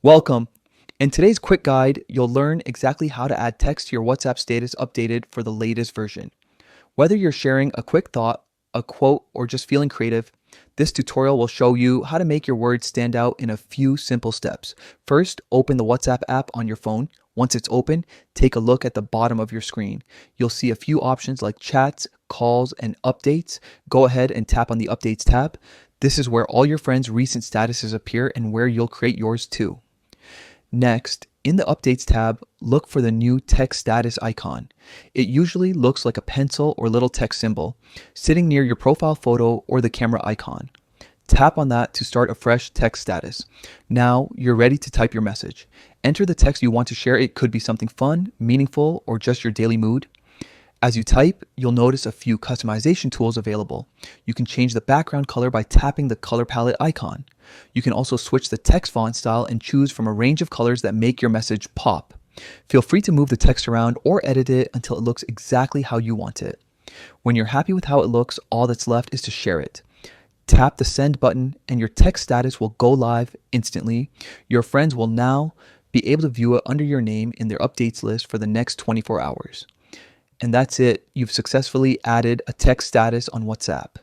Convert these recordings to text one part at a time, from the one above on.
Welcome. In today's quick guide, you'll learn exactly how to add text to your WhatsApp status updated for the latest version. Whether you're sharing a quick thought, a quote, or just feeling creative, this tutorial will show you how to make your words stand out in a few simple steps. First, open the WhatsApp app on your phone. Once it's open, take a look at the bottom of your screen. You'll see a few options like chats, calls, and updates. Go ahead and tap on the Updates tab. This is where all your friends' recent statuses appear and where you'll create yours too. Next, in the Updates tab, look for the new text status icon. It usually looks like a pencil or little text symbol, sitting near your profile photo or the camera icon. Tap on that to start a fresh text status. Now you're ready to type your message. Enter the text you want to share. It could be something fun, meaningful, or just your daily mood. As you type, you'll notice a few customization tools available. You can change the background color by tapping the color palette icon. You can also switch the text font style and choose from a range of colors that make your message pop. Feel free to move the text around or edit it until it looks exactly how you want it. When you're happy with how it looks, all that's left is to share it. Tap the send button and your text status will go live instantly. Your friends will now be able to view it under your name in their updates list for the next 24 hours. And that's it. You've successfully added a text status on WhatsApp.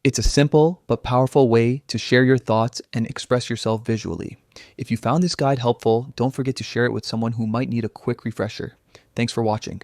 It's a simple but powerful way to share your thoughts and express yourself visually. If you found this guide helpful, don't forget to share it with someone who might need a quick refresher. Thanks for watching.